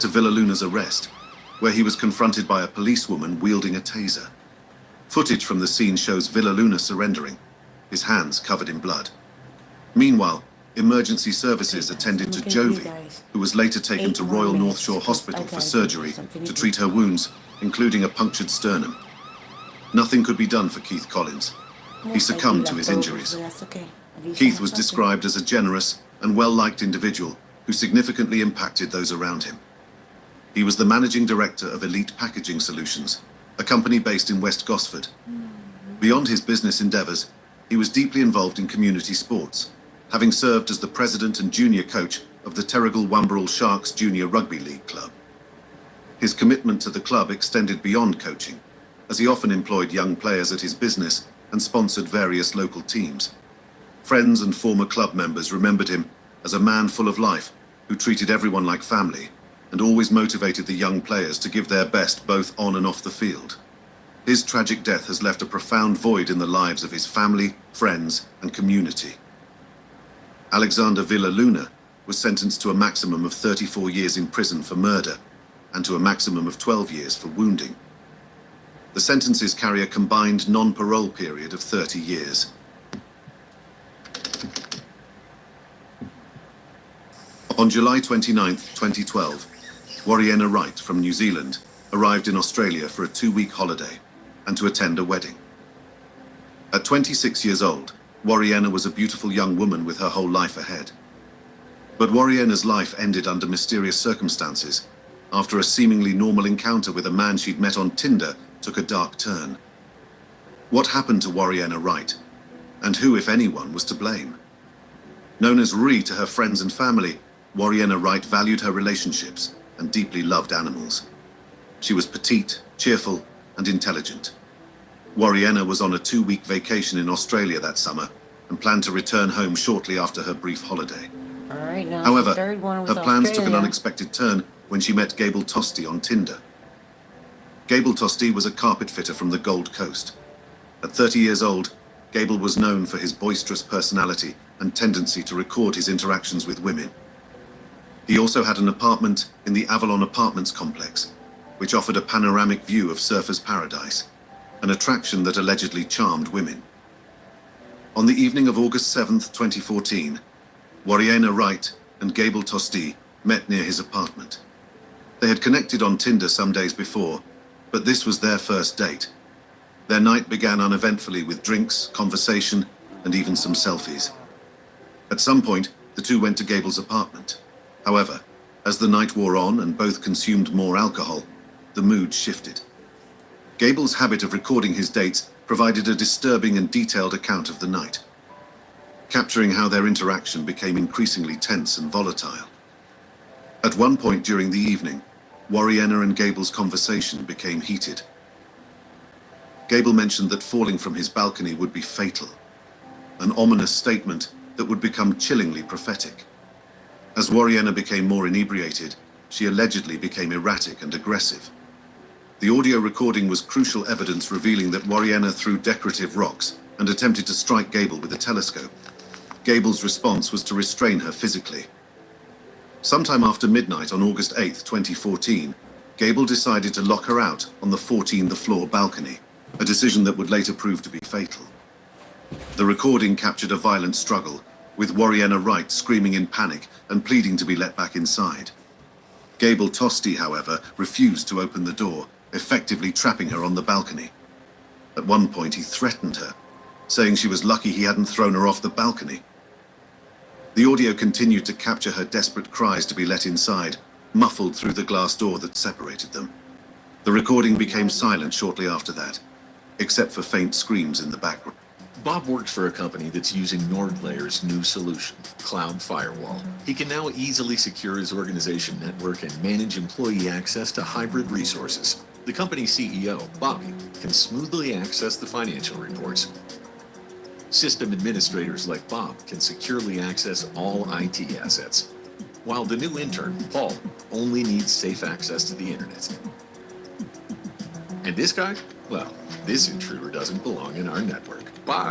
to Villaluna's arrest, where he was confronted by a policewoman wielding a taser. Footage from the scene shows Villaluna surrendering, his hands covered in blood. Meanwhile, emergency services attended to Jovi, who was later taken to Royal North Shore Hospital for surgery to treat her wounds, including a punctured sternum. Nothing could be done for Keith Collins. He succumbed to his injuries. Keith was described as a generous and well-liked individual who significantly impacted those around him. He was the managing director of Elite Packaging Solutions, a company based in West Gosford. Beyond his business endeavors, he was deeply involved in community sports, having served as the president and junior coach of the Terrigal Wamberal Sharks Junior Rugby League Club. His commitment to the club extended beyond coaching, as he often employed young players at his business and sponsored various local teams. Friends and former club members remembered him as a man full of life who treated everyone like family and always motivated the young players to give their best both on and off the field. His tragic death has left a profound void in the lives of his family, friends, and community. Alexander Villaluna was sentenced to a maximum of 34 years in prison for murder and to a maximum of 12 years for wounding. The sentences carry a combined non-parole period of 30 years. On July 29, 2012, Wariena Wright from New Zealand arrived in Australia for a 2-week holiday and to attend a wedding. At 26 years old, Wariena was a beautiful young woman with her whole life ahead. But Wariena's life ended under mysterious circumstances after a seemingly normal encounter with a man she'd met on Tinder took a dark turn. What happened to Wariena Wright, and who, if anyone, was to blame? Known as Ree to her friends and family, Wariena Wright valued her relationships and deeply loved animals. She was petite, cheerful, and intelligent. Wariena was on a 2-week vacation in Australia that summer and planned to return home shortly after her brief holiday. However, her plans took an unexpected turn when she met Gable Tosti on Tinder. Gable Tosti was a carpet fitter from the Gold Coast. At 30 years old, Gable was known for his boisterous personality and tendency to record his interactions with women. He also had an apartment in the Avalon Apartments complex, which offered a panoramic view of Surfer's Paradise, an attraction that allegedly charmed women. On the evening of August 7, 2014, Wariena Wright and Gable Tosti met near his apartment. They had connected on Tinder some days before, but this was their first date. Their night began uneventfully with drinks, conversation, and even some selfies. At some point, the two went to Gable's apartment. However, as the night wore on and both consumed more alcohol, the mood shifted. Gable's habit of recording his dates provided a disturbing and detailed account of the night, capturing how their interaction became increasingly tense and volatile. At one point during the evening, Wariena and Gable's conversation became heated. Gable mentioned that falling from his balcony would be fatal, an ominous statement that would become chillingly prophetic. As Wariena became more inebriated, she allegedly became erratic and aggressive. The audio recording was crucial evidence revealing that Wariena threw decorative rocks and attempted to strike Gable with a telescope. Gable's response was to restrain her physically. Sometime after midnight on August 8, 2014, Gable decided to lock her out on the 14th floor balcony, a decision that would later prove to be fatal. The recording captured a violent struggle, with Wariena Wright screaming in panic and pleading to be let back inside. Gable Tosti, however, refused to open the door, effectively trapping her on the balcony. At one point, he threatened her, saying she was lucky he hadn't thrown her off the balcony. The audio continued to capture her desperate cries to be let inside, muffled through the glass door that separated them. The recording became silent shortly after that, except for faint screams in the background. Bob works for a company that's using NordLayer's new solution, Cloud Firewall. He can now easily secure his organization network and manage employee access to hybrid resources. The company's CEO, Bobby, can smoothly access the financial reports. System administrators like Bob can securely access all IT assets, while the new intern, Paul, only needs safe access to the internet. And this guy? Well, this intruder doesn't belong in our network.